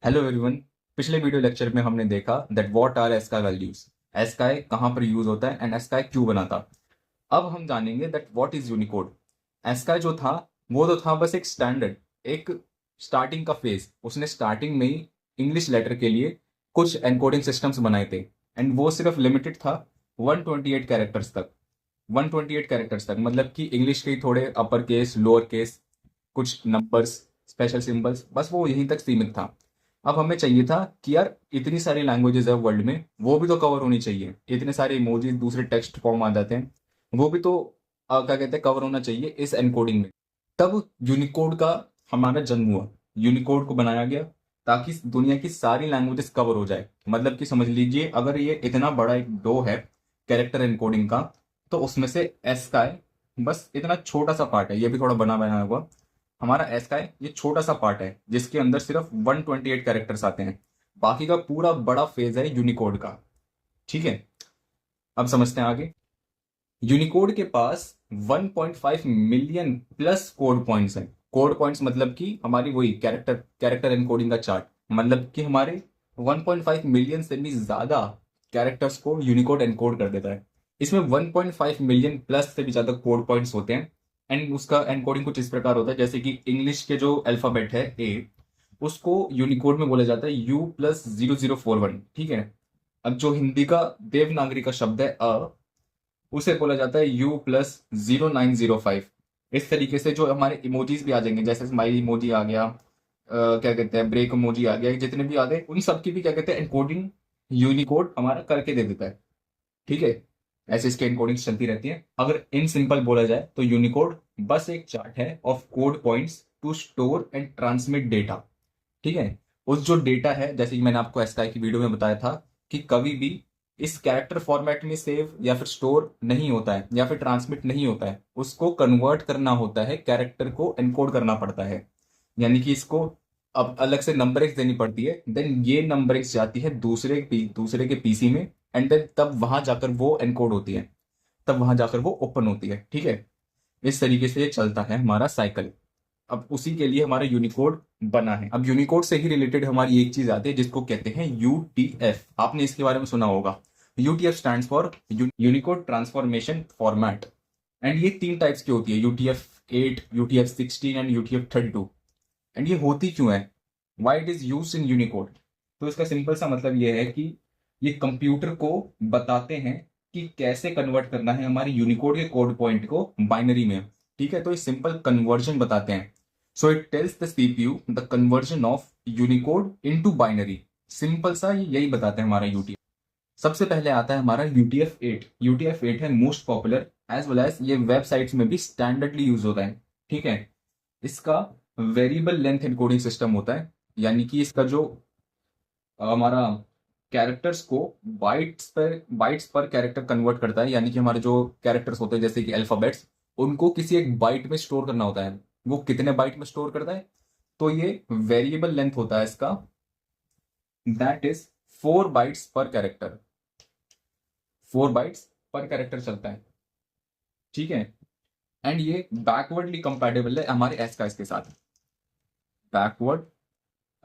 Hello everyone. पिछले video lecture में हमने देखा that what are ASCII values. ASCII कहाँ पर यूज होता है एंड एस्काई क्यों बना था। अब हम जानेंगे that what is Unicode. ASCII जो था वो तो था बस एक स्टैंडर्ड, एक स्टार्टिंग का फेज। उसने स्टार्टिंग में ही इंग्लिश लेटर के लिए कुछ एनकोडिंग सिस्टम्स बनाए थे एंड वो सिर्फ लिमिटेड था 128 कैरेक्टर्स तक। 128 कैरेक्टर्स तक मतलब कि इंग्लिश के ही थोड़े अपर केस लोअर केस, कुछ नंबर्स, स्पेशल सिंबल्स, बस वो यहीं तक सीमित था। अब हमें चाहिए था कि यार इतनी सारी लैंग्वेजेस है वर्ल्ड में, वो भी तो कवर होनी चाहिए। इतने सारे इमोजीज दूसरे टेक्स्ट फॉर्म आ जाते हैं, वो भी तो क्या कहते हैं कवर होना चाहिए इस एनकोडिंग में। तब यूनिकोड का हमारा जन्म हुआ। यूनिकोड को बनाया गया ताकि दुनिया की सारी लैंग्वेजेस कवर हो जाए। मतलब कि समझ लीजिए अगर ये इतना बड़ा एक डो है कैरेक्टर एनकोडिंग का, तो उसमें से एस का है बस इतना छोटा सा पार्ट है। ये भी थोड़ा बना बनाया हुआ हमारा एस का है, ये छोटा सा पार्ट है जिसके अंदर सिर्फ 128 कैरेक्टर्स आते हैं। बाकी का पूरा बड़ा फेज है यूनिकोड का। ठीक है, अब समझते हैं आगे। यूनिकोड के पास 1.5 मिलियन प्लस कोड पॉइंट्स हैं। कोड पॉइंट्स मतलब कि हमारी वही कैरेक्टर कैरेक्टर एनकोडिंग का चार्ट। मतलब कि हमारे 1.5 मिलियन से भी ज्यादा कैरेक्टर्स को यूनिकोड एनकोड कर देता है। इसमें 1.5 मिलियन प्लस से भी ज्यादा कोड पॉइंट्स होते हैं। एंड उसका एनकोडिंग कुछ इस प्रकार होता है जैसे कि इंग्लिश के जो अल्फाबेट है ए, उसको यूनिकोड में बोला जाता है U+0041। ठीक है। अब जो हिंदी का देवनागरी का शब्द है अ, उसे बोला जाता है U+0905। इस तरीके से जो हमारे इमोजीज भी आ जाएंगे, जैसे स्माइल इमोजी आ गया, क्या कहते हैं ब्रेक इमोजी आ गया, जितने भी आ गए उन सब की भी क्या कहते हैं एनकोडिंग यूनिकोड हमारा करके दे देता है। ठीक है, ऐसे इसके एनकोडिंग चलती रहती है। अगर इन सिंपल बोला जाए तो यूनिकोड बस एक चार्ट है of code points to store and transmit data. ठीक है, उस जो डेटा है जैसे कि मैंने आपको एसकाई की वीडियो में बताया था कि कभी भी इस कैरेक्टर फॉर्मेट में सेव या फिर स्टोर नहीं होता है या फिर ट्रांसमिट नहीं होता है, उसको कन्वर्ट करना होता है, कैरेक्टर को एनकोड करना पड़ता है। यानी कि इसको अब अलग से नंबरिंग देनी पड़ती है, देन ये नंबरिंग जाती है दूसरे के पीसी में एंड देन तब वहां जाकर वो एनकोड होती है, तब वहां जाकर वो ओपन होती है। ठीक है, इस तरीके से ये चलता है हमारा साइकिल। अब उसी के लिए हमारा यूनिकोड बना है। अब यूनिकोड से ही रिलेटेड हमारी एक चीज आती है जिसको कहते हैं यूटीएफ। आपने इसके बारे में सुना होगा। UTF stands for Unicode transformation format. And ये तीन टाइप्स की होती है, UTF-8, UTF-16 and UTF-32। And ये होती क्यों है, why it is use in Unicode. तो इसका सिंपल सा मतलब ये है कि ये कंप्यूटर को बताते हैं कि कैसे कन्वर्ट करना है हमारे यूनिकोड के कोड पॉइंट को बाइनरी में। ठीक है, तो ये सिंपल कन्वर्जन बताते हैं। So it tells the CPU the conversion of Unicode into binary. Simple सा ये यही बताते हैं हमारा यूटीएफ। सबसे पहले आता है हमारा UTF-8। UTF-8 है most popular as well as ये वेबसाइट्स में भी स्टैंडर्डली यूज होता है। ठीक है, इसका वेरिएबल लेंथ एनकोडिंग सिस्टम होता है। यानी कि इसका जो हमारा कैरेक्टर्स को बाइट्स पर कैरेक्टर कन्वर्ट करता है। यानी कि हमारे जो कैरेक्टर्स होते हैं जैसे कि अल्फाबेट्स, उनको किसी एक बाइट में स्टोर करना होता है। वो कितने बाइट में स्टोर करता है, तो ये वेरिएबल लेंथ होता है इसका, दैट इज 4 बाइट्स पर कैरेक्टर। 4 बाइट्स पर कैरेक्टर चलता है। ठीक है, एंड ये बैकवर्डली कंपैटिबल है हमारे एस्काई के साथ। बैकवर्ड,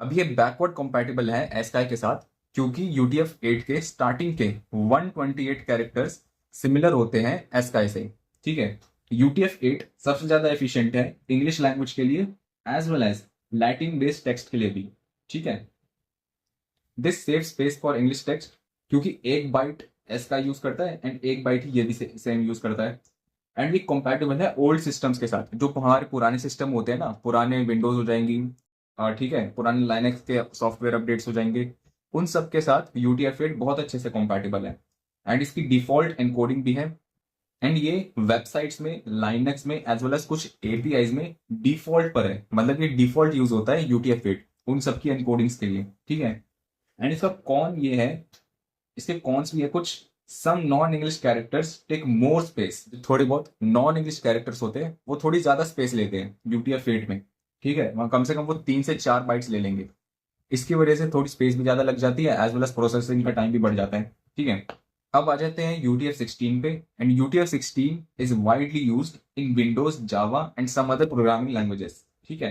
अब ये बैकवर्ड कंपैटिबल है एस्काई के साथ क्योंकि UTF-8 के स्टार्टिंग के 128 कैरेक्टर्स सिमिलर होते हैं एस्काई से। ठीक है, UTF-8 सबसे ज्यादा एफिशिएंट है इंग्लिश लैंग्वेज के लिए as well as Latin based text के लिए भी। ठीक है, this save space for English text क्योंकि एक बाइट एस्काई यूज करता है एंड एक बाइट ही ये भी सेम यूज करता है। एंड ये कंपैटिबल है ओल्ड सिस्टम्स के साथ। जो हमारे पुराने सिस्टम होते हैं ना, पुराने विंडोज हो जाएंगी, ठीक है, पुराने लाइनक्स के सॉफ्टवेयर अपडेट्स हो जाएंगे, उन सब के साथ UTF-8 बहुत अच्छे से कंपैटिबल है। एंड इसकी डिफॉल्ट एनकोडिंग भी है। एंड ये वेबसाइट्स में लाइनक्स में एज वेल एज कुछ एपीआईज में डिफॉल्ट पर है। मतलब ये डिफॉल्ट यूज होता है UTF-8 उन सबकी एनकोडिंग्स के लिए। ठीक है, एंड इसका कौन ये है, इसके कॉन्स भी है कुछ। Some non English characters take more space. थोड़े बहुत नॉन इंग्लिश कैरेक्टर्स होते हैं वो थोड़ी ज्यादा स्पेस लेते हैं UTF-8 में। ठीक है, वहां कम से कम वो 3 से 4 बाइट्स ले लेंगे। इसकी वजह से थोड़ी स्पेस भी ज्यादा लग जाती है एज वेल एज प्रोसेसिंग का टाइम भी बढ़ जाता है। ठीक है, अब आ जाते हैं UTF-16 पे। And UTF-16 is widely used in Windows, Java and some other programming languages. ठीक है,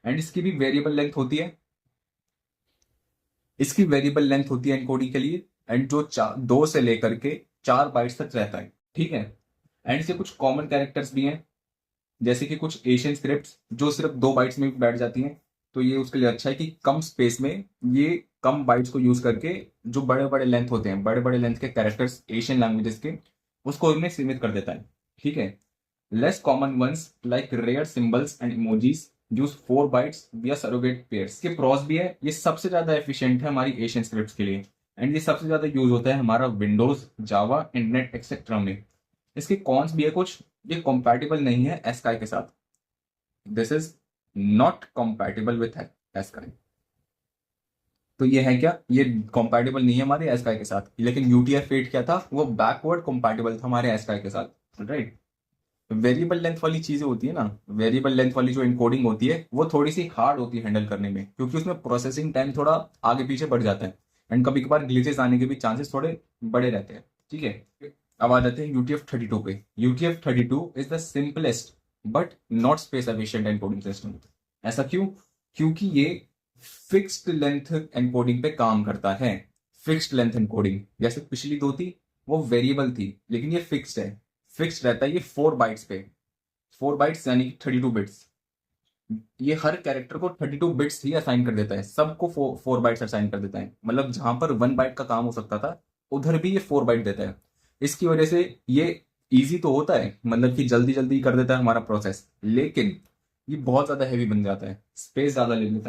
एंड इसकी भी वेरिएबल लेंथ होती है। इसकी वेरिएबल लेंथ होती है एनकोडिंग के लिए, एंड जो 2 से लेकर के 4 बाइट्स तक रहता है, ठीक है। एंड इसके कुछ कॉमन कैरेक्टर्स भी हैं, जैसे कि कुछ एशियन स्क्रिप्ट्स जो सिर्फ 2 बाइट्स में भी बैठ जाती हैं, तो ये उसके लिए अच्छा है कि कम स्पेस में ये कम बाइट्स को यूज करके जो बड़े बड़े लेंथ होते हैं, बड़े बड़े लेंथ के कैरेक्टर्स एशियन लैंग्वेजेस के, उसको इनमें सीमित कर देता है, ठीक है। Less common ones like rare symbols and emojis use 4 bytes via surrogate pairs के प्रॉस भी है। ये सबसे ज्यादा एफिशिएंट है हमारी एशियन स्क्रिप्ट्स के लिए, एंड ये सबसे ज्यादा यूज होता है हमारा विंडोज, जावा, इंटरनेट एक्सेट्रा में। इसके कॉन्स भी है कुछ, ये कंपैटिबल नहीं है एस्काई के साथ। This is not compatible with ASCII. तो ये है क्या, ये कंपैटिबल नहीं है हमारे एस्काई के साथ। लेकिन UTF-8 क्या था, वो बैकवर्ड कंपैटिबल था हमारे एस्काई के साथ, राइट। वेरिएबल लेंथ वाली चीजें होती है ना, वेरिएबल लेंथ वाली जो इनकोडिंग होती है वो थोड़ी सी हार्ड होती है हैंडल करने में, क्योंकि उसमें प्रोसेसिंग टाइम थोड़ा आगे पीछे बढ़ जाता है, एंड कभी कभार ग्लिचेस आने के भी चांसेस थोड़े बड़े रहते हैं, ठीक है। अब आ जाते हैं UTF-32 पे। UTF-32 is the simplest but not space efficient encoding system. ऐसा क्यों? क्योंकि ये फिक्स्ड लेंथ एनकोडिंग पे काम करता है। फिक्स्ड लेंथ एनकोडिंग, जैसे पिछली 2 थी वो वेरिएबल थी, लेकिन ये फिक्स्ड है। फिक्स्ड रहता है ये 4 बाइट्स पे, 4 बाइट्स यानी कि 32 बिट्स। ये हर कैरेक्टर को 32 बिट्स ही असाइन कर देता है, सबको 4 बाइट्स असाइन कर देता है। मतलब जहां पर 1 बाइट का काम हो सकता था, उधर भी ये 4 बाइट देता है। इसकी वजह से ये इजी तो होता है, मतलब कि जल्दी जल्दी कर देता है हमारा प्रोसेस, लेकिन ये बहुत ज्यादा हैवी बन जाता है, स्पेस ज्यादा ले लेता है।